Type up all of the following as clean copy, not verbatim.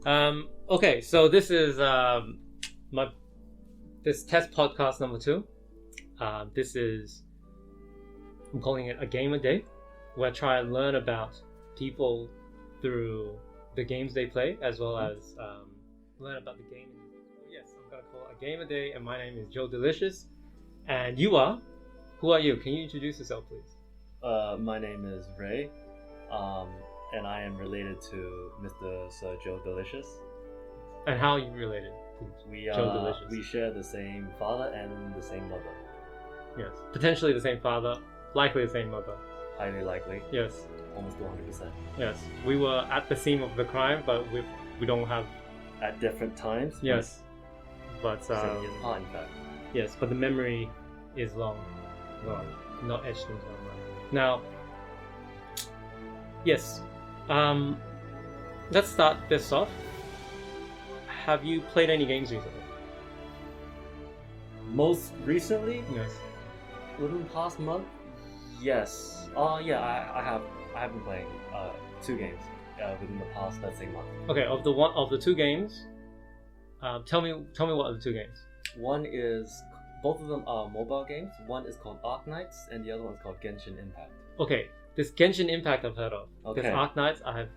Okay, so this is this test podcast number 2. I'm calling it a game a day, where I try and learn about people through the games they play, as well as learn about the game. Yes, I'm gonna call it a game a day, and my name is Joe Delicious, and who are you? Can you introduce yourself, please? My name is Ray, and I am related to Mr. Sir Joe Delicious. And how are you related to Joe Delicious? We share the same father and the same mother. Yes, potentially the same father, likely the same mother. Highly likely. Yes. Almost 100%. Yes, we were at the scene of the crime, but we don't have. At different times. Yes, but same years apart, in fact. Yes, but the memory is long, not etched into our mind. Now, yes, let's start this off. Have you played any games recently? Most recently? Yes. Within the past month? Yes. Yeah, I have been playing 2 games within the past, let's say, month. Okay, of the 2 games, tell me what are the 2 games. Both of them are mobile games. One is called Arknights, and the other one is called Genshin Impact. Okay, this Genshin Impact I've heard of. Okay. This Arknights I have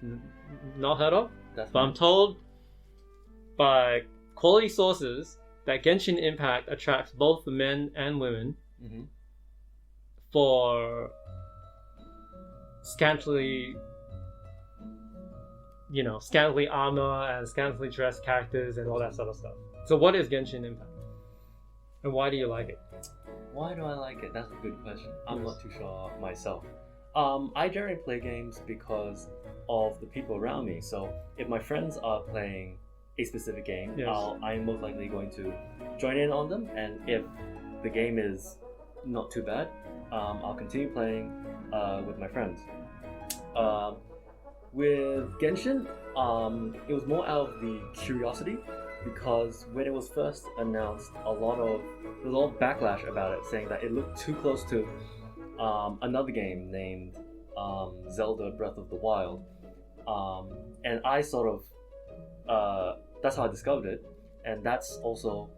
not heard of. That's but I'm told by quality sources that Genshin Impact attracts both the men and women for scantily armor and scantily dressed characters and all that sort of stuff. So what is Genshin Impact? And why do you like it? Why do I like it? That's a good question. I'm not too sure myself. I generally play games because of the people around me. So if my friends are playing a specific game, yes, I'm most likely going to join in on them, and if the game is not too bad, I'll continue playing with my friends. With Genshin, it was more out of the curiosity, because when it was first announced, there was a lot of backlash about it, saying that it looked too close to another game named Zelda Breath of the Wild, and I sort of that's how I discovered it, and that's also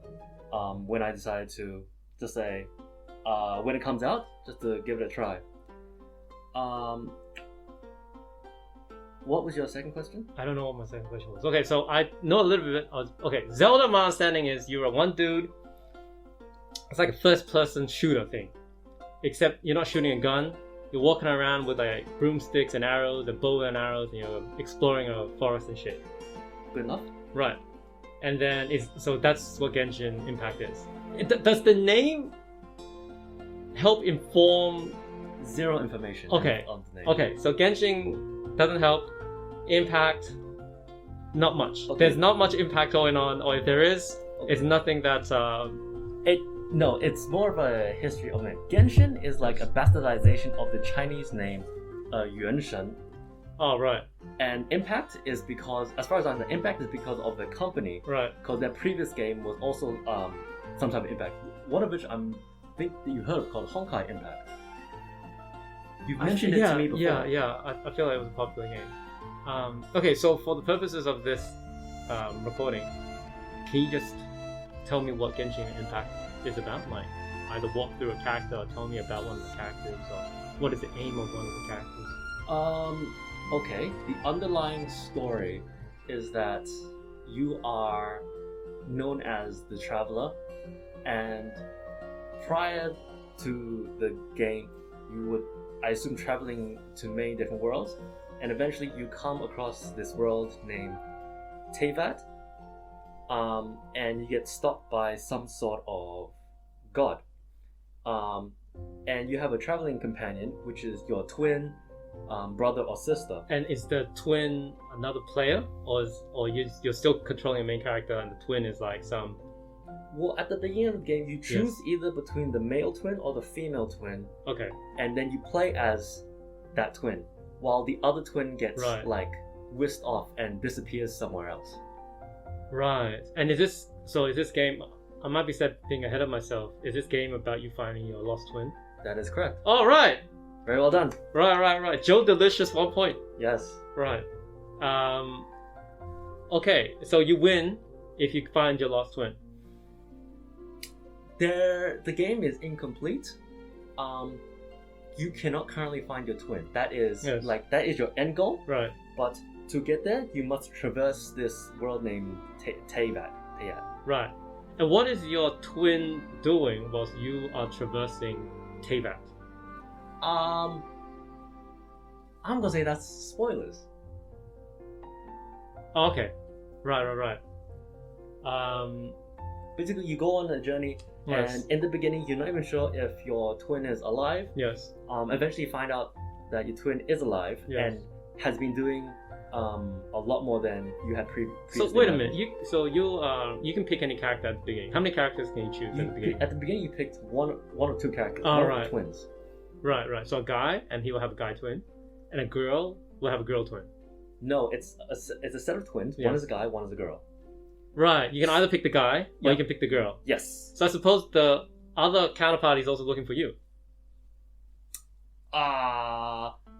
when I decided to just say, when it comes out, just to give it a try. What was your second question? I don't know what my second question was. Okay, so I know a little bit. Okay, Zelda, my understanding is you're one dude. It's like a first-person shooter thing, except you're not shooting a gun. You're walking around with like broomsticks and arrows, and bow and arrows, and you're exploring a forest and shit. Good enough. Right, and then so that's what Genshin Impact is. Does the name help inform? Zero information. Okay. On the name. Okay, so Genshin doesn't help. Impact, not much. Okay. There's not much impact going on, or if there is, it's nothing that's. No, it's more of a history of it. Genshin is like a bastardization of the Chinese name, Yuanshen. Oh, right. And Impact is because, as far as I know, Impact is because of the company. Right. Because their previous game was also some type of Impact. One of which I think that you heard of, called Honkai Impact. You've mentioned it to me before. Yeah. I feel like it was a popular game. Okay, so for the purposes of this recording, can you just tell me what Genshin Impact is about? Like, either walk through a character or tell me about one of the characters, or what is the aim of one of the characters? Okay. The underlying story is that you are known as the Traveler, and prior to the game, you would, I assume, traveling to many different worlds, and eventually you come across this world named Teyvat, and you get stopped by some sort of god, and you have a traveling companion, which is your twin brother or sister. And is the twin another player, or you're still controlling the main character, and the twin is like some? Well, at the beginning of the game, you choose either between the male twin or the female twin. Okay. And then you play as that twin, while the other twin gets like whisked off and disappears somewhere else. Right. And is this game? I might be stepping ahead of myself. Is this game about you finding your lost twin? That is correct. Oh, right. Very well done. Right. Joe Delicious, 1 point. Yes. Right. Okay, so you win if you find your lost twin. The game is incomplete. You cannot currently find your twin. That is Yes. that is your end goal. Right. But to get there, you must traverse this world named Teyvat. Right. And what is your twin doing whilst you are traversing Teyvat? I'm gonna say that's spoilers. Oh, okay. Right. Basically, you go on a journey, Yes. and in the beginning, you're not even sure if your twin is alive. Yes. Eventually, you find out that your twin is alive Yes. and has been doing a lot more than you had previously. So wait a done. minute. You can pick any character at the beginning. How many characters can you choose at the beginning? At the beginning, you picked one or two characters. Oh, one right. of the twins. Right. So a guy, and he will have a guy twin, and a girl will have a girl twin. No, it's a set of twins. Yes. One is a guy, one is a girl. Right. You can either pick the guy or you can pick the girl. Yes. So I suppose the other counterparty is also looking for you.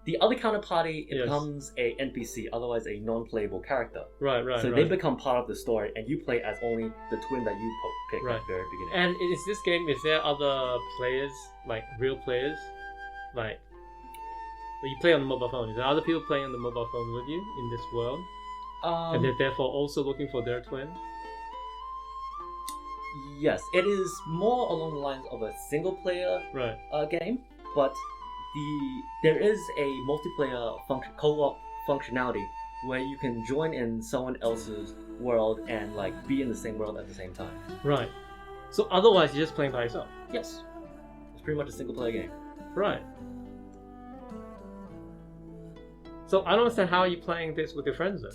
The other counterparty Yes. becomes a NPC, otherwise a non-playable character. Right. So they become part of the story, and you play as only the twin that you pick Right. at the very beginning. And is this game? Is there other players, like real players, like when you play on the mobile phone? Is there other people playing on the mobile phone with you in this world, and they're therefore also looking for their twin? Yes, it is more along the lines of a single-player Right. game, but there is a multiplayer co-op functionality where you can join in someone else's world and be in the same world at the same time. Right. So otherwise, you're just playing by yourself. Yes, it's pretty much a single-player game. Right. So I don't understand how are you playing this with your friends then?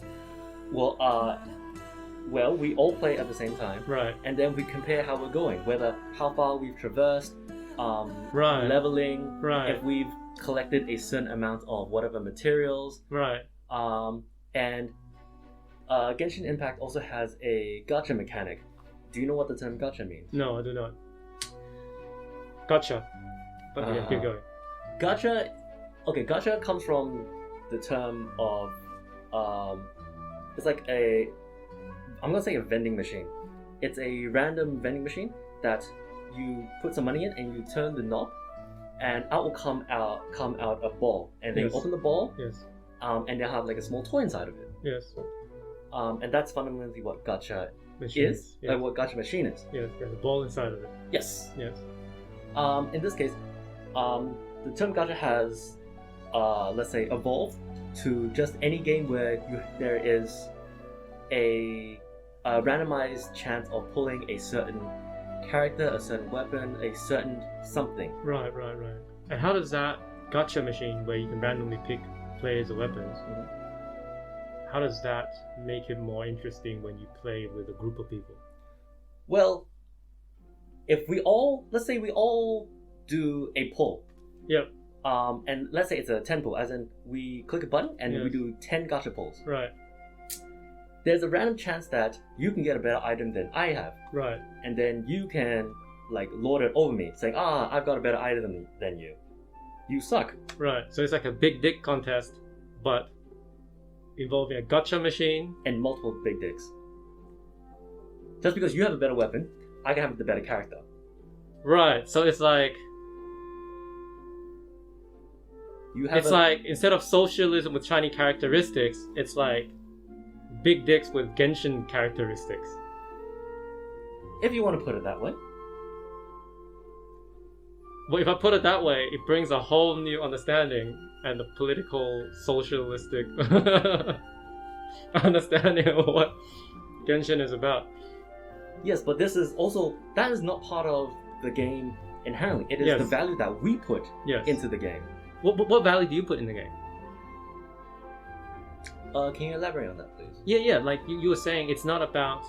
Well, we all play at the same time, Right. and then we compare how we're going, how far we've traversed, Right. leveling, Right. if we've collected a certain amount of whatever materials, Right. and Genshin Impact also has a gacha mechanic. Do you know what the term gacha means? No, I do not. Gotcha. But yeah, keep going. Gacha comes from the term of it's like I'm gonna say a vending machine. It's a random vending machine that you put some money in and you turn the knob, and out will come out a ball, and then Yes. you open the ball, Yes. and they'll have a small toy inside of it. Yes. And that's fundamentally what gacha Machine. is, Yes. what gacha machine is. Yes. There's a ball inside of it. Yes. Yes. In this case, the term gacha has, let's say, evolved to just any game where there is a randomized chance of pulling a certain character, a certain weapon, a certain something. Right. And how does that gacha machine, where you can randomly pick players or weapons, how does that make it more interesting when you play with a group of people? Well, if let's say we all do a pull. Yep. And let's say it's a 10 pull, as in we click a button and we Yes. do 10 gacha pulls. Right. There's a random chance that you can get a better item than I have, Right. and then you can lord it over me, saying, I've got a better item than you. You suck. Right. So it's like a big dick contest, but involving a gacha machine. And multiple big dicks. Just because you have a better weapon, I can have the better character. Right. So it's like instead of socialism with shiny characteristics, it's like big dicks with Genshin characteristics. If you want to put it that way. Well, if I put it that way, it brings a whole new understanding and the political, socialistic understanding of what Genshin is about. Yes, but that is not part of the game inherently. It is Yes. the value that we put Yes. into the game. What value do you put in the game? Can you elaborate on that, please? Yeah. Like you were saying, it's not about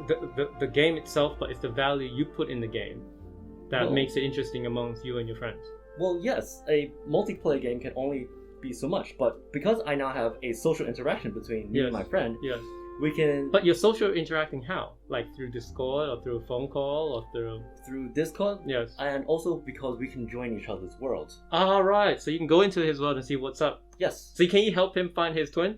the game itself, but it's the value you put in the game that Well- makes it interesting amongst you and your friends. Well, yes, a multiplayer game can only be so much, but because I now have a social interaction between me Yes. and my friend, Yes. we can But you're social interacting how? Like through Discord or through a phone call or through... through Discord, Yes. and also because we can join each other's worlds. Right. So you can go into his world and see what's up. Yes. So can you help him find his twin?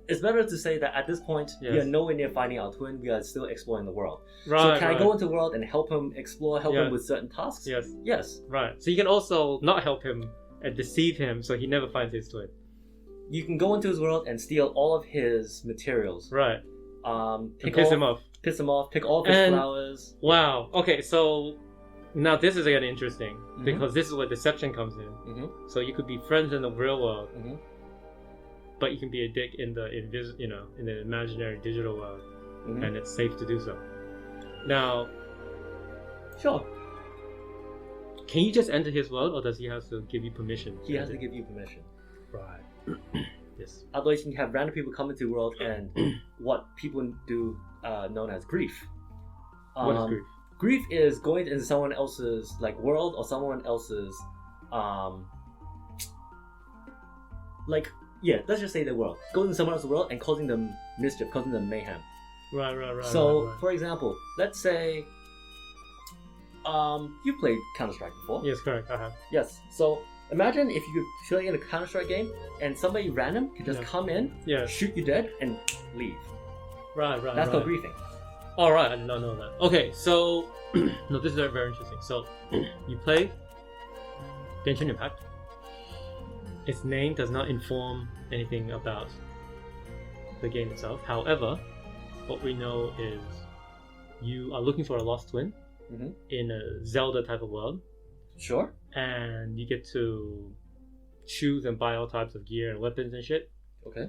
it's better to say that at this point we Yes. are nowhere near finding our twin. We are still exploring the world. Right. So can right. I go into the world and help him explore, help Yeah. him with certain tasks? Yes. Yes. Right. So you can also not help him and deceive him, so he never finds his twin. You can go into his world and steal all of his materials. Right. And Piss him off. Piss him off. Pick all of his And- flowers. Wow. Okay. So now this is getting interesting Mhm. because this is where deception comes in. Mm-hmm. So you could be friends in the real world, Mm-hmm. but you can be a dick in the in the imaginary digital world, Mm-hmm. and it's safe to do so. Now, Sure. can you just enter his world, or does he have to give you permission? He has to give you permission. Right. Yes. Otherwise, you can have random people come into the world and what people do known as grief. What is grief? Grief is going into someone else's like world or someone else's let's just say the world. Go into someone else's world and causing them mischief, causing them mayhem. Right. So, right. for example, let's say you played Counter-Strike before. Yes, correct. I have. Yes. So imagine if you could play in a Counter-Strike game and somebody random could just Yeah. come in, Yeah. shoot you dead, and leave. Right. That's called griefing. All right. I did not know that. Okay. So, no, this is very, very interesting. So, you play Genshin Impact. Its name does not inform anything about the game itself. However, what we know is you are looking for a lost twin Mm-hmm. in a Zelda type of world, Sure. and you get to choose and buy all types of gear and weapons and shit. Okay.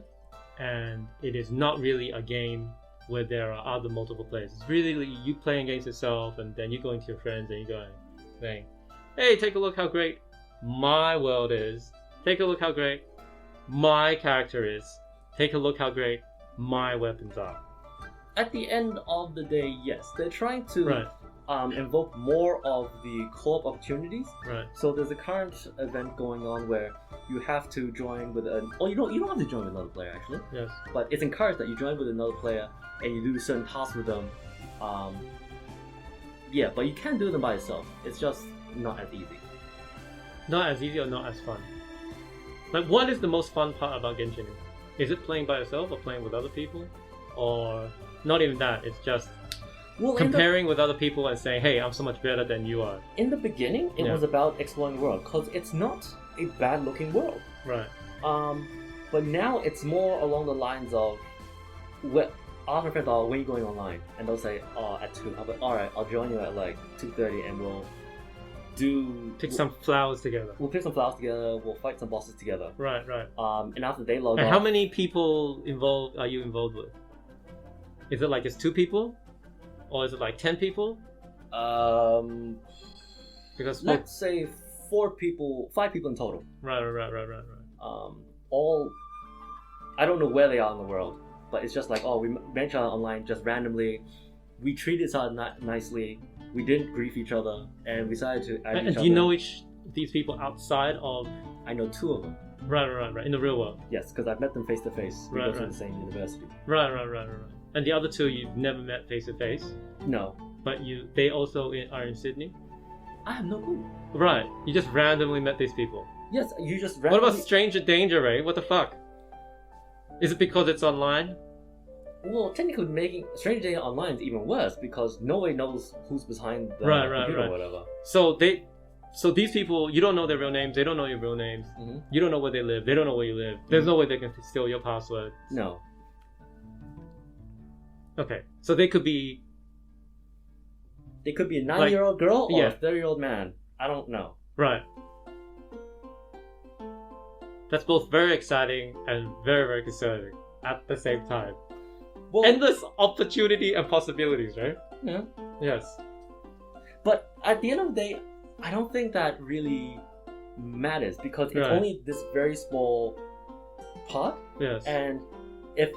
And it is not really a game where there are other multiple players. It's really you playing against yourself, and then you going to your friends and you going saying, "Hey, take a look how great my world is. Take a look how great my character is. Take a look how great my weapons are." At the end of the day, yes, they're trying to Right. invoke more of the co-op opportunities. Right. So there's a current event going on where you have to join with you don't have to join with another player actually, Yes. but it's encouraged that you join with another player and you do certain tasks with them. Yeah, but you can't do them by yourself. It's just not as easy. Not as easy or not as fun. Like, what is the most fun part about Genshin? Is it playing by yourself or playing with other people? Or not even that, it's just Well, comparing with other people and saying, "Hey, I'm so much better than you are." in the beginning, it Yeah. was about exploring the world because it's not a bad-looking world. Right. But now it's more along the lines of, all my friends are, when you're going online, and they'll say, "Oh, at 2." I'll be, "Alright, I'll join you at like 2:30 and we'll Pick some flowers together. We'll pick some flowers together, we'll fight some bosses together." Right, right. And after they log And off... how many people are you involved with? Is it like it's 2 people? Or is it like 10 people? Because Let's say 5 people in total. Right. All... I don't know where they are in the world, but it's just like, oh, we met each other online just randomly. We treated each other nicely. We didn't grief each other, and we decided to add And each do other. you know these people outside of... I know 2 of them. Right, in the real world. Yes, because I've met them face to face. We Right, go to right. the same university. Right. And the other 2 you've never met face to face, No, but they also are in Sydney? I have no clue. Right, you just randomly met these people. Yes, you just What randomly... about Stranger Danger, Ray? What the fuck? Is it because it's online? Well, technically, making Stranger Danger online is even worse because nobody knows who's behind the Right, computer right. or whatever. So these people, you don't know their real names. They don't know your real names. Mm-hmm. You don't know where they live. They don't know where you live. There's no way they can steal your password. No. Okay, so they could be... They could be a 9-year-old girl or yeah. a 30-year-old man. I don't know. Right. That's both very exciting and very, very concerning at the same time. Well, Endless opportunity and possibilities, right? yeah. Yes. But at the end of the day, I don't think that really matters because it's Right. only this very small part. Yes. And if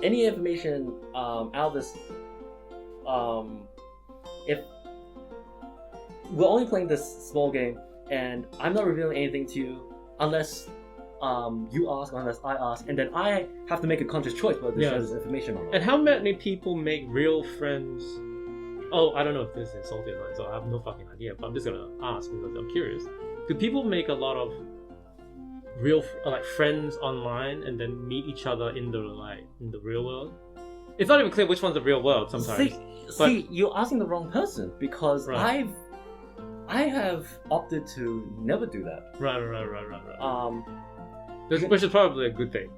any information out of this, if we're only playing this small game and I'm not revealing anything to you unless you ask, unless I ask, and then I have to make a conscious choice whether to Yeah. share this information or not. And how many people make real friends? Oh, I don't know if this is salty or not, so I have no fucking idea, but I'm just gonna ask because I'm curious. Do people make a lot of like friends online and then meet each other in the real world. It's not even clear which one's the real world sometimes. See, you're asking the wrong person because Right. I have opted to never do that. Right. Because- Which is probably a good thing.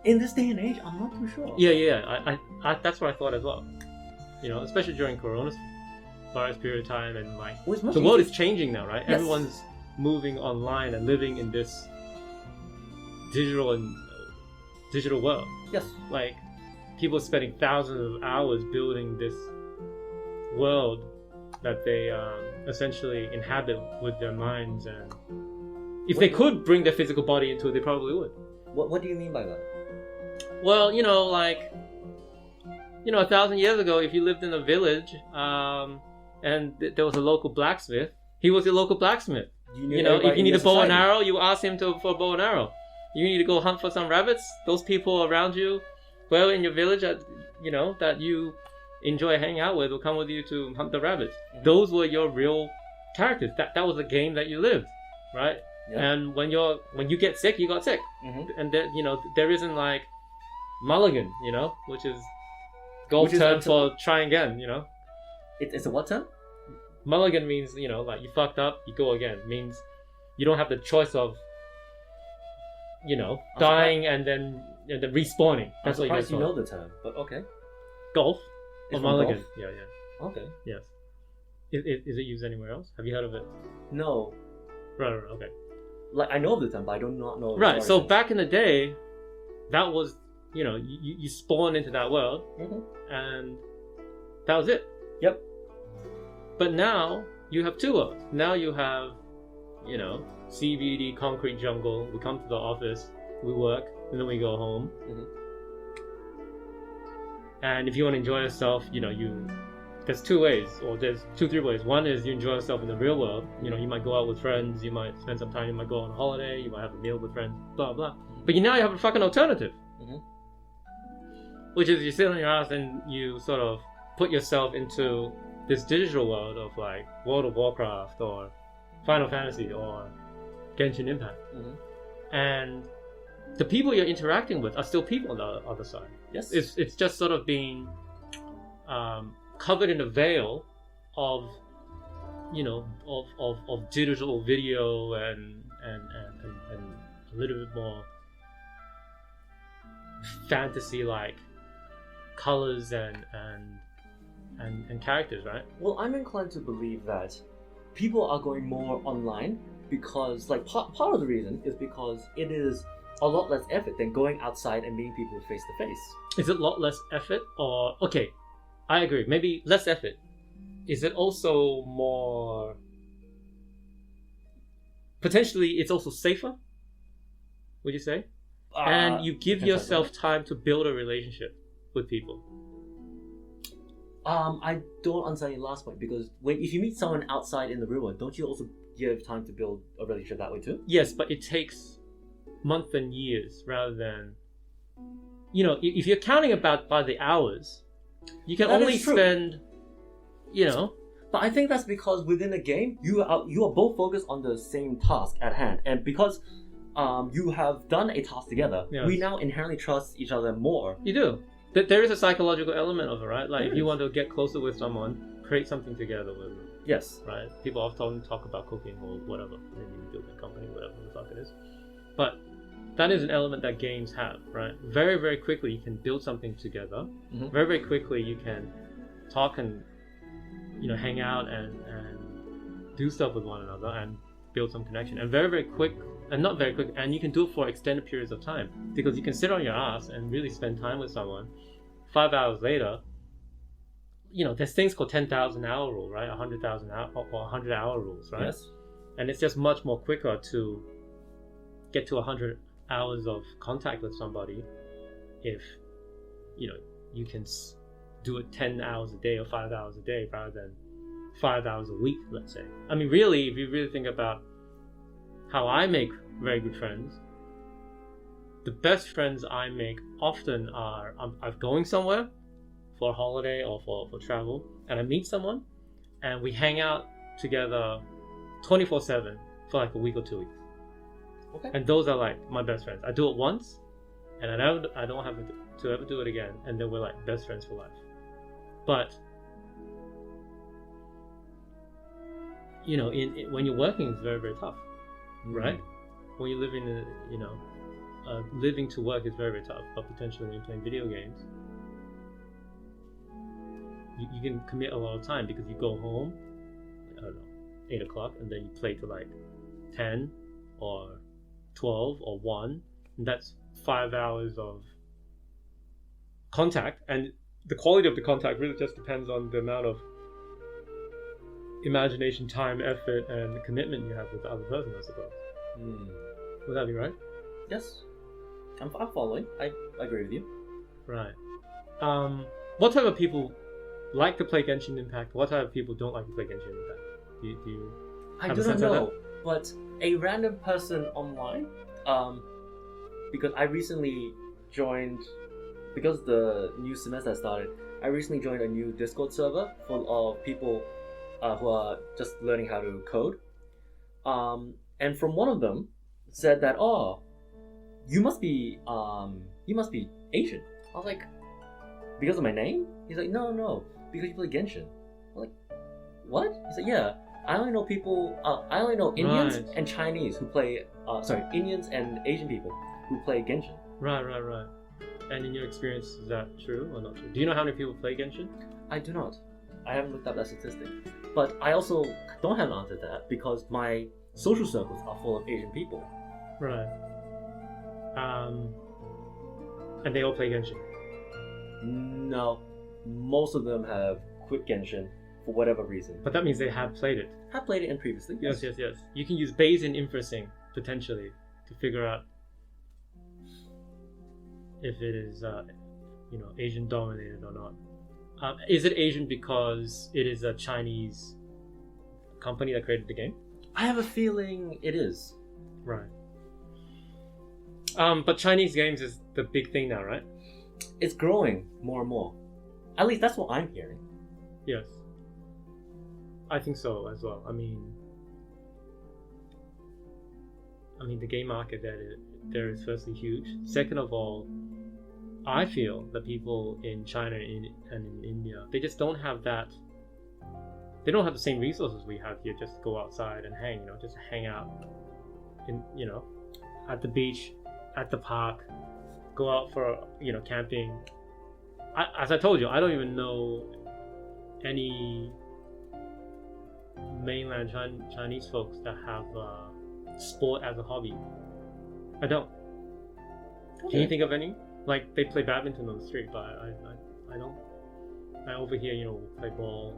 In this day and age, I'm not too sure. Yeah. I that's what I thought as well. You know, especially during coronavirus period of time, and like Well, it's much the world is easier- changing now, right? Yes. Everyone's moving online and living in this digital world. Yes. Like people are spending thousands of hours building this world that they essentially inhabit with their minds, and if they could bring their physical body into it, they probably would. What do you mean by that? Well, you know, like 1,000 years ago, if you lived in a village and there was a local blacksmith, he was your local blacksmith. You know, if you need a bow and arrow, you ask him for a bow and arrow. You need to go hunt for some rabbits. Those people around you, well, in your village, that you enjoy hanging out with, will come with you to hunt the rabbits. Mhm. Those were your real characters. That was a game that you lived, right? Yeah. And when you get sick, you got sick, Mhm. and there isn't like mulligan, which is golf Which is term until- for try again, It's a what term? Mulligan means, like you fucked up, you go again. Means you don't have the choice of, dying and then respawning. That's I'm what you surprised you know the term, but okay. Golf It's or from mulligan. golf? Yeah. Okay. Yes. Is it used anywhere else? Have you heard of it? No, Right. Okay. like I know of the term, but I do not know. Right. the So origins. back in the day, that was, you spawn into that world, Mhm. and that was it. Yep. But now you have two worlds. Now you have, CBD, concrete jungle. We come to the office, we work, and then we go home. Mhm. And if you want to enjoy yourself, there's two ways, or there's 2-3 ways. One is you enjoy yourself in the real world. You might go out with friends, you might spend some time, you might go on a holiday, you might have a meal with friends, blah blah. But now you have a fucking alternative, Mhm. which is you sit on your ass and you sort of put yourself into this digital world of like World of Warcraft or Final Fantasy or Genshin Impact, Mhm. and the people you're interacting with are still people on the other side. Yes. It's just sort of being covered in a veil of of digital video and a little bit more fantasy like colors and characters, right? Well, I'm inclined to believe that people are going more online because, like, part of the reason is because it is a lot less effort than going outside and meeting people face to face. Is it a lot less effort, or okay, I agree, maybe less effort. Is it also more potentially it's also safer, would you say? And you give yourself time to build a relationship with people. I don't understand your last point because if you meet someone outside in the real world, don't you also give time to build a relationship that way too? Yes, but it takes months and years rather than, if you're counting by the hours, you can That only is true. spend, But I think that's because within a game, you are both focused on the same task at hand, and because you have done a task together, Yes. we now inherently trust each other more. you do. There is a psychological element of it, right? Like There if you is. want to get closer with someone, create something together with them, Yes. right? People often talk about cooking or whatever, maybe building a company, whatever the fuck it is. But that is an element that games have, right? Very, very quickly you can build something together. Mhm. Very, very quickly you can talk and hang out and do stuff with one another and build some connection. And very, very quick, and not very quick, and you can do it for extended periods of time because you can sit on your ass and really spend time with someone. 5 hours later, there's things called 10,000 hour rule, right? 100,000 hour or 100 hour rules, right? Yes. And it's just much more quicker to get to 100 hours of contact with somebody if you can do it 10 hours a day or 5 hours a day rather than 5 hours a week, let's say. I mean, really, if you really think about how I make very good friends, the best friends I make often are I'm going somewhere for a holiday or for travel, and I meet someone and we hang out together 24/7 for like a week or 2 weeks. Okay. And those are like my best friends. I do it once, and I don't have to ever do it again, and then we're like best friends for life. But you know, when you're working, it's very, very tough, right? When you live in living to work is very, very tough. But potentially when you're playing video games, you can commit a lot of time because you go home, I don't know, 8 o'clock, and then you play to like 10 or 12 or 1, and that's 5 hours of contact. And the quality of the contact really just depends on the amount of imagination, time, effort, and commitment you have with the other person, I suppose. Would that be right? Yes. I'm following. I agree with you. Right. What type of people like to play Genshin Impact? What type of people don't like to play Genshin Impact? Do you I have do a not sense of know, that? but a random person online, because I recently joined, because the new semester started, I recently joined a new Discord server full of people who are just learning how to code. And from one of them said that, oh, you must be Asian. I was like, because of my name? He's like, no, because you play Genshin. I'm like, what? He's like, yeah. I only know Indians Right. and Chinese who play. Indians and Asian people who play Genshin. Right. And in your experience, is that true or not true? Do you know how many people play Genshin? I do not. I haven't looked up that statistic. But I also don't have an answer to that because my social circles are full of Asian people. Right. And they all play Genshin. No, most of them have quit Genshin for whatever reason. But that means they have played it. Have played it in previously. Yes. You can use Bayesian inferencing potentially to figure out if it is, Asian dominated or not. Is it Asian because it is a Chinese company that created the game? I have a feeling it is. Right. But Chinese games is the big thing now, right? It's growing more and more. At least that's what I'm hearing. Yes. I think so as well. I mean, the game market there is firstly huge. Second of all, I feel that people in China and in India, they just don't have that. They don't have the same resources we have here. Just to go outside and just hang out, at the beach, at the park, go out for camping. As I told you, I don't even know any mainland Chinese folks that have sport as a hobby. I don't. Okay. Can you think of any? Like they play badminton on the street, but I don't. I over here, play ball.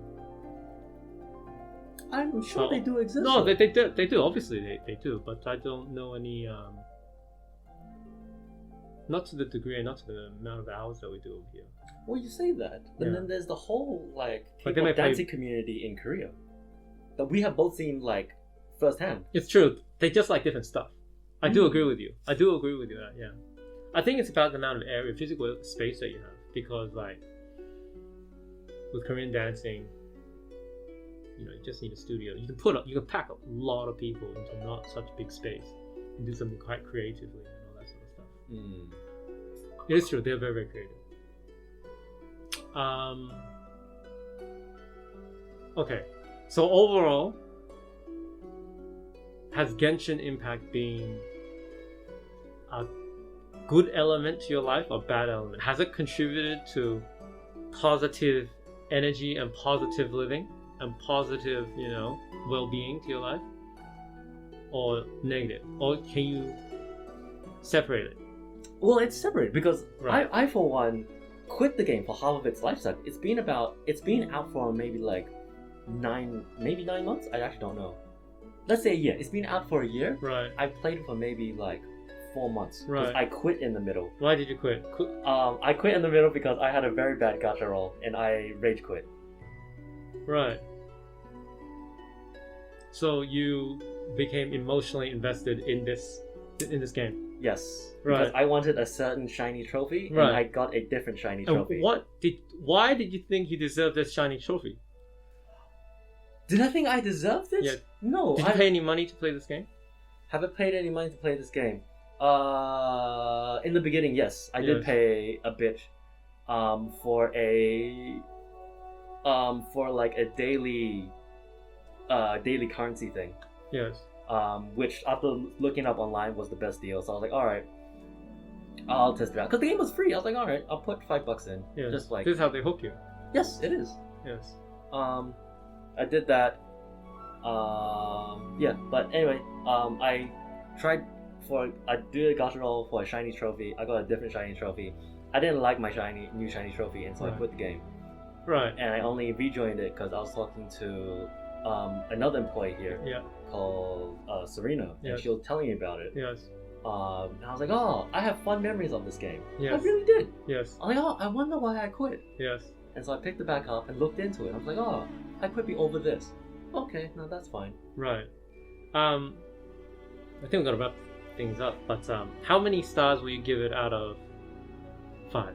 I'm sure they do exist. No, they do. Obviously, they do. But I don't know any. Not to the degree and not to the amount of hours that we do over here. Well, you say that, and then there's the whole But they K-pop may play- dancing community in Korea that we have both seen firsthand. It's true. They just like different stuff. I do Mm. agree with you. That, yeah. I think it's about the amount of area, physical space that you have. Because with Korean dancing, you just need a studio. You can pack a lot of people into not such big space and do something quite creatively and all that sort of stuff. It is true. They're very, very creative. Okay. So overall, has Genshin Impact been a good element to your life or bad element? Has it contributed to positive energy and positive living and positive, well-being to your life? Or negative? Or can you separate it? Well, it's separate because Right. I for one quit the game for half of its life cycle. It's been out for maybe 9 months. I actually don't know. Let's say a year. It's been out for a year. Right. I played it for maybe 4 months. 'Cause Right. I quit in the middle. Why did you quit? I quit in the middle because I had a very bad gacha roll and I rage quit. Right. So you became emotionally invested in this game. Yes. Right. Because I wanted a certain shiny trophy and Right. I got a different shiny And trophy. why did you think you deserved this shiny trophy? Did I think I deserved it? Yeah. No. Did you pay any money to play this game? Have I paid any money to play this game? In the beginning, yes, I did pay a bit, for like a daily currency thing. Yes. Which after looking up online was the best deal. So I was like, all right, I'll test it out because the game was free. I was like, all right, I'll put $5 in. Yes. Just like this is how they hook you. yes, it is. Yes. I did that. Yeah, but anyway, I did a gacha roll for a shiny trophy. I got a different shiny trophy. I didn't like my new shiny trophy, and so I quit the game. Right. And I only rejoined it because I was talking to another employee here called Serena, and she was telling me about it. Yes. And I was like, oh, I have fun memories of this game. Yes. I really did. Yes. I was like, oh, I wonder why I quit. Yes. And so I picked it back up and looked into it. I was like, oh, I could be over this. Okay, no, that's fine. Right. I think we're gonna wrap things up. But how many stars will you give it out of 5?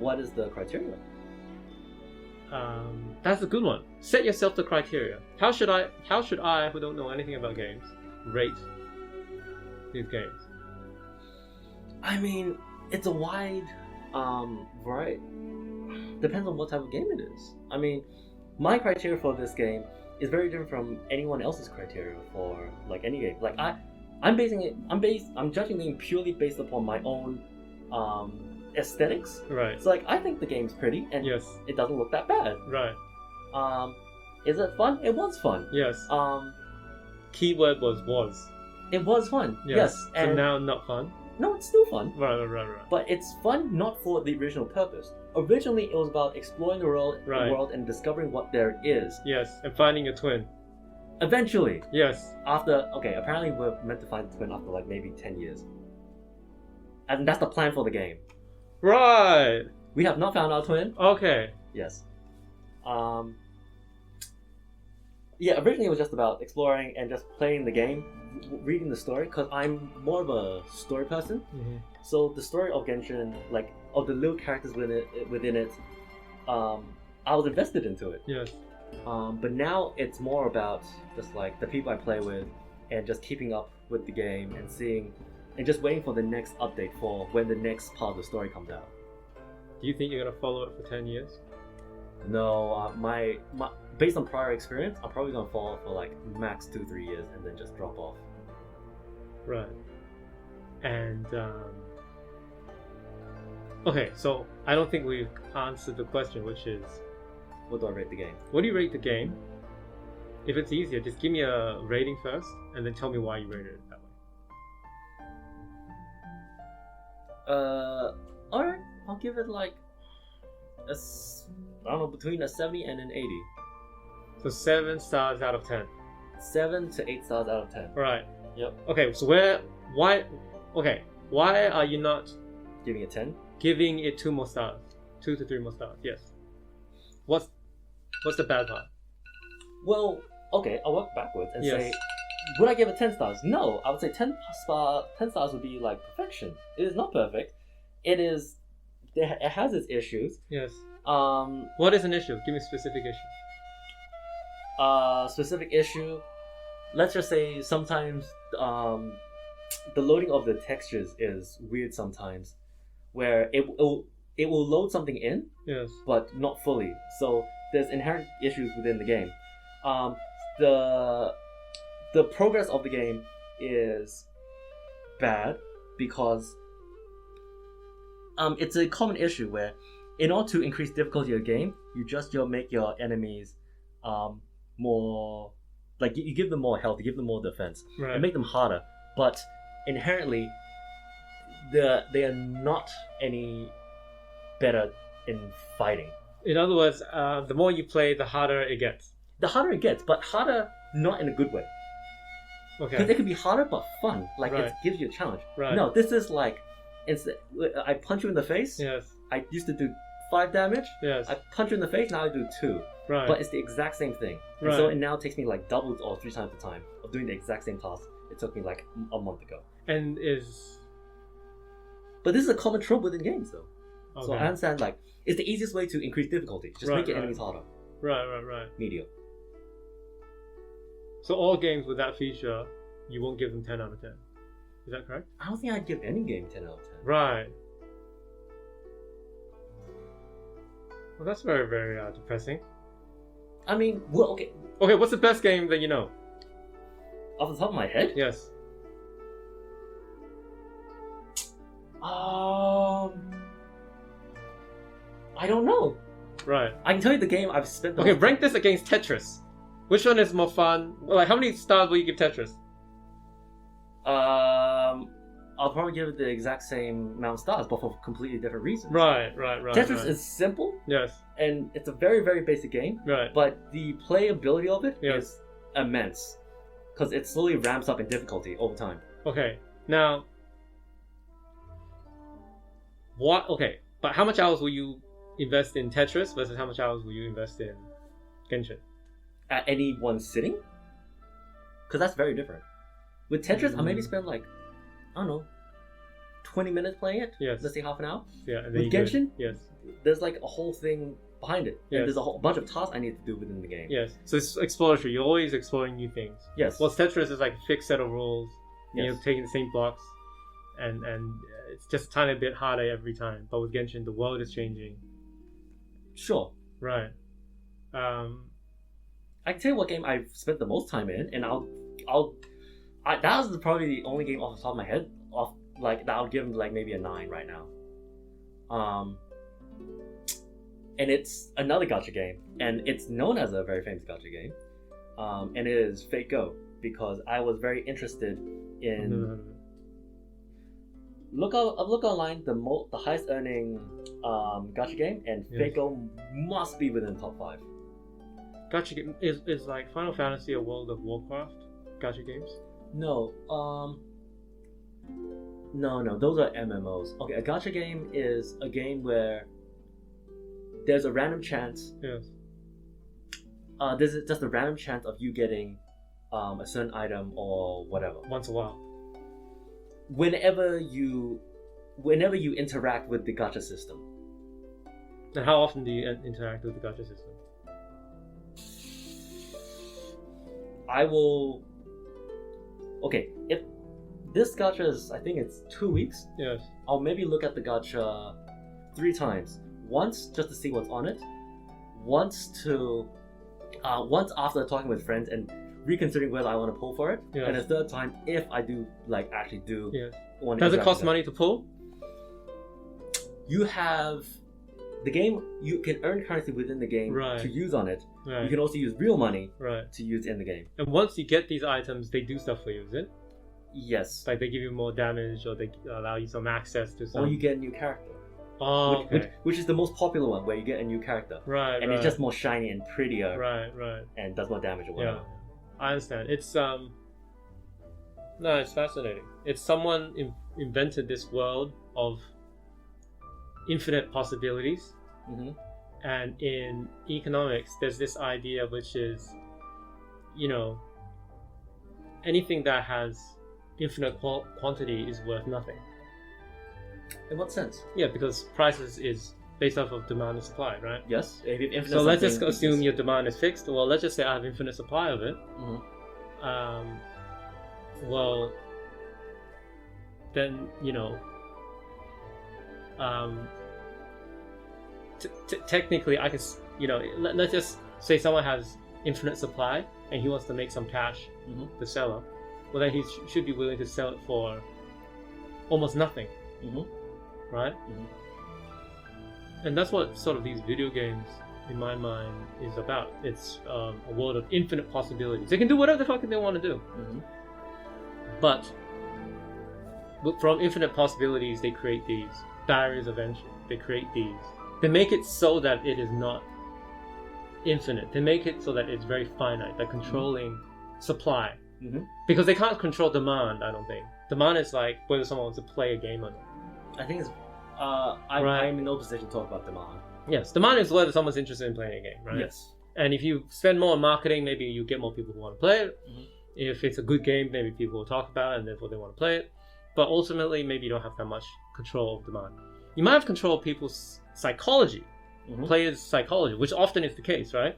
What is the criteria? That's a good one. Set yourself the criteria. How should I, who don't know anything about games, rate these games? I mean, it's a wide variety. Depends on what type of game it is. I mean, my criteria for this game is very different from anyone else's criteria for like any game. Like I'm judging the game purely based upon my own aesthetics. Right. So like I think the game's pretty and it doesn't look that bad. Right. Is it fun? It was fun. Yes. Keyword was. It was fun. Yes. So and now not fun. No, it's still fun. Right. But it's fun not for the original purpose. Originally, it was about exploring the world and discovering what there is. Yes, and finding a twin. Eventually. Yes. Apparently we're meant to find the twin after like maybe 10 years. And that's the plan for the game. Right. We have not found our twin. Okay. Yes. Yeah, originally it was just about exploring and just playing the game, reading the story, because I'm more of a story person. Mm-hmm. So the story of Genshin, like, of the little characters within it, I was invested into it. Yes. But now it's more about just like the people I play with and just keeping up with the game and seeing and just waiting for the next update for when the next part of the story comes out. Do you think you're gonna follow it for 10 years? No, my based on prior experience, I'm probably gonna follow it for like max 2-3 years and then just drop off. Right. And okay, so I don't think we've answered the question, which is, what do I rate the game? What do you rate the game? If it's easier, just give me a rating first, and then tell me why you rated it that way. Alright, I'll give it like I don't know, between a 70 and an 80. So 7 stars out of 10. 7 to 8 stars out of 10. Right. Yep. Okay, so why are you not giving it 10? Giving it 2 more stars. 2 to 3 more stars, yes. What's the bad part? Well, okay, I'll work backwards and say, would I give it 10 stars? No, I would say 10 stars would be like perfection. It is not perfect. It has its issues. Yes. What is an issue? Give me a specific issue. Specific issue. Let's just say sometimes the loading of the textures is weird sometimes, where it will load something in, but not fully. So there's inherent issues within the game. The progress of the game is bad because it's a common issue where in order to increase difficulty of the game, you make your enemies more, like you give them more health, you give them more defense, and make them harder. But inherently, they are not any better in fighting. In other words, the more you play, the harder it gets. The harder it gets, but harder not in a good way. Okay. Because it can be harder but fun. Like it gives you a challenge. Right. No, this is like, I punch you in the face. Yes. I used to do 5 damage. Yes. I punch you in the face. Now I do 2. Right. But it's the exact same thing. And so it now takes me like double or 3 times the time of doing the exact same task it took me like a month ago. But this is a common trope within games, though. Okay. So I understand, like, it's the easiest way to increase difficulty. Just make your enemies harder. Right. Medium. So all games with that feature you won't give them 10 out of 10. Is that correct? I don't think I'd give any game 10 out of 10. Right. Well, that's very, very depressing. I mean, well, okay. Okay, what's the best game that you know? Off the top of my head? Yes. I don't know. Right. I can tell you the game I've spent the Okay, most rank this against Tetris. Which one is more fun? Like, how many stars will you give Tetris? I'll probably give it the exact same amount of stars, but for completely different reasons. Right. Tetris is simple, Yes. and it's a very, very basic game, Right. but the playability of it Yes. is immense. Because it slowly ramps up in difficulty over time. Okay. Now, what? Okay, but how much hours will you invest in Tetris versus how much hours will you invest in Genshin? At any one sitting? Because that's very different. With Tetris, I'll maybe spend like, I don't know, 20 minutes playing it? Yes. Let's say half an hour? Yeah. And With Genshin? Yes. There's like a whole thing behind it. Yes. And there's a whole bunch of tasks I need to do within the game. Yes. So it's exploratory. You're always exploring new things. Yes. Well, Tetris is like a fixed set of rules. Yes. You're taking the same blocks, and it's just a tiny bit harder every time. But with Genshin, the world is changing. Sure. Right. I can tell you what game I've spent the most time in, and that was probably the only game off the top of my head that I'll give like maybe a 9 right now. And it's another gacha game, and it's known as a very famous gacha game, and it is Fate Go, because I was very interested in look online the highest earning gacha game, and Fate Go must be within the top 5. Gacha game is like Final Fantasy or World of Warcraft gacha games? No, no, those are MMOs. Okay, a gacha game is a game where there's a random chance. Yes. There's just a random chance of you getting a certain item or whatever. Once a while. Whenever you interact with the gacha system. And how often do you interact with the gacha system? I will. Okay, if this gacha is, I think it's 2 weeks. Yes. I'll maybe look at the gacha 3 times. Once just to see what's on it. Once after talking with friends and reconsidering whether I want to pull for it. Yes. And a third time if I do actually do. Yes. Want to Does it interact cost with money to pull? You have the game. You can earn currency within the game Right. to use on it. Right. You can also use real money Right. to use in the game. And once you get these items, they do stuff for you, is it? Yes. Like they give you more damage, or they allow you some access to some. Or you get a new character. Oh, okay. Which is the most popular one, where you get a new character. Right. And it's just more shiny and prettier. Right. And does more damage or Yeah. whatever. I understand. It's No, it's fascinating. It's someone invented this world of infinite possibilities. Mm-hmm. And in economics, there's this idea which is, anything that has infinite quantity is worth nothing. In what sense? Yeah, because prices is based off of demand and supply, right? Yes. If you have infinite So let's just something, assume your demand is fixed. Well, let's just say I have infinite supply of it. Mm-hmm. Well, then technically I can, let's just say someone has infinite supply and he wants to make some cash, Mm-hmm. the seller. Well, then he should be willing to sell it for almost nothing, Mm-hmm. right? Mm-hmm. And that's what sort of these video games, in my mind, is about. It's a world of infinite possibilities. They can do whatever the fuck they want to do. Mm-hmm. But from infinite possibilities, they create these barriers of entry. They make it so that it is not infinite. They make it so that it's very finite, like controlling supply. Mm-hmm. Because they can't control demand, I don't think. Demand is like whether someone wants to play a game or not. I think it's. Right. I'm in no position to talk about demand. Yes, demand is whether someone's interested in playing a game, right? Yes. And if you spend more on marketing, maybe you get more people who want to play it. Mm-hmm. If it's a good game, maybe people will talk about it and therefore they want to play it. But ultimately, maybe you don't have that much control of demand. You might have control of people's psychology, Mm-hmm. players' psychology, which often is the case, right?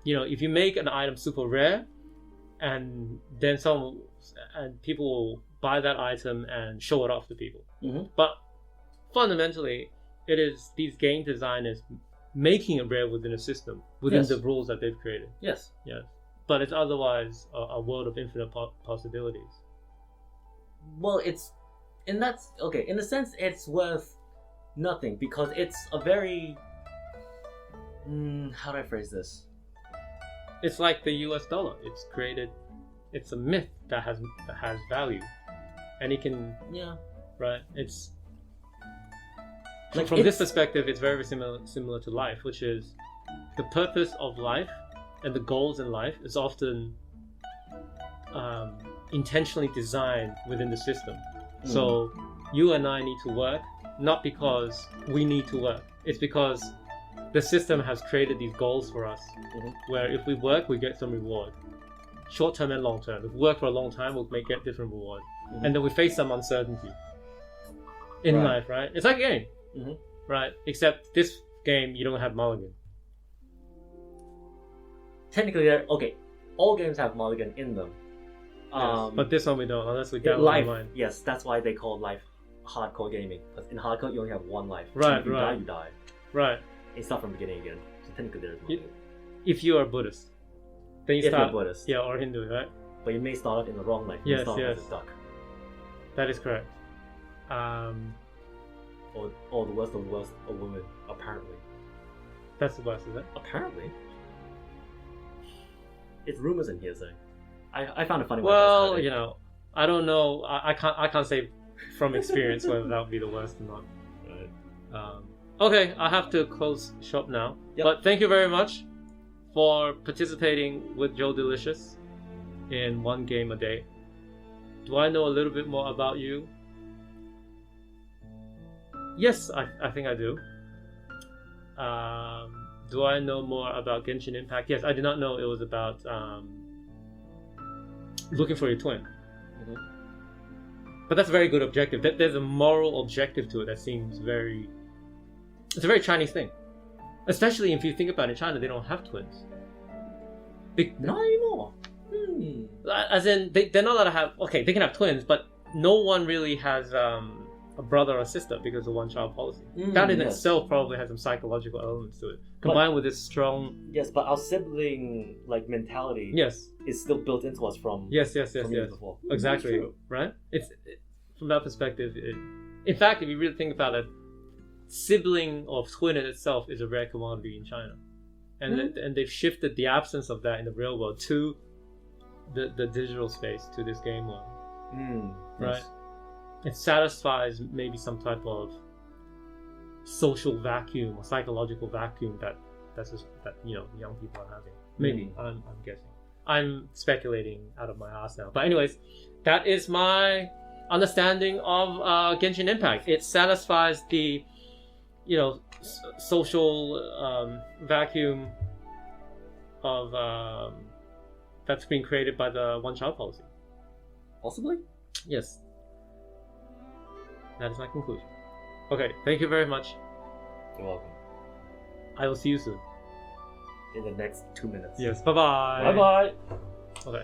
If you make an item super rare, and then people will buy that item and show it off to people. Mm-hmm. But fundamentally, it is these game designers making it rare within a system, within the rules that they've created. Yes. Yes. But it's otherwise a world of infinite possibilities. Well, it's in that okay. In a sense, it's worth nothing because it's a very how do I phrase this? It's like the US dollar. It's created. It's a myth that has value, and it can right. It's like from this perspective, it's very similar to life, which is the purpose of life and the goals in life is often intentionally designed within the system. So you and I need to work not because we need to work. It's because the system has created these goals for us, where if we work, we get some reward, short-term and long-term. If we work for a long time, we'll get different reward, and then we face some uncertainty in life, right? It's like a game, right? Except this game, you don't have mulligan. Technically, all games have mulligan in them. Yes, but this one we don't, unless we download life. online. Yes, that's why they call life hardcore gaming. Because in hardcore, you only have one life. Right, if you die, you die. Right. You start from the beginning again. So technically, there's mulligan. If you are Buddhist, then you if start. you're Buddhist. Yeah, or Hindu, right? But you may start off in the wrong life. You Yes, start off yes. as a duck. That is correct. Or the worst of the worst, a woman, apparently. That's the worst, is it? Apparently. It's rumors and hearsay. I found it funny. Well, you know, I don't know. I can't say from experience whether that would be the worst or not. Right. Okay, I have to close shop now. Yep. But thank you very much for participating with Joe Delicious in One Game a Day. Do I know a little bit more about you? Yes, I think I do. Do I know more about Genshin Impact? Yes, I did not know it was about looking for your twin. But that's a very good objective. There's a moral objective to it that seems very... It's a very Chinese thing. Especially if you think about it, in China, they don't have twins. Not anymore. As in, they're not allowed to have... Okay, they can have twins, but no one really has a brother or sister because of one-child policy. That in itself probably has some psychological elements to it. Combined with this strong... Yes, but our sibling mentality is still built into us from... Yes. Before. Exactly, right? From that perspective, in fact, if you really think about it, sibling or twin in itself is a rare commodity in China. And they've shifted the absence of that in the real world to the digital space, to this game world. Right? Yes. It satisfies maybe some type of social vacuum or psychological vacuum that young people are having. Maybe I'm guessing. I'm speculating out of my ass now. But anyways, that is my understanding of Genshin Impact. It satisfies the social vacuum of that's been created by the one-child policy. Possibly? Yes. That is my conclusion. Okay, thank you very much. You're welcome. I will see you soon. In the next 2 minutes. Yes, bye-bye. Bye-bye. Okay.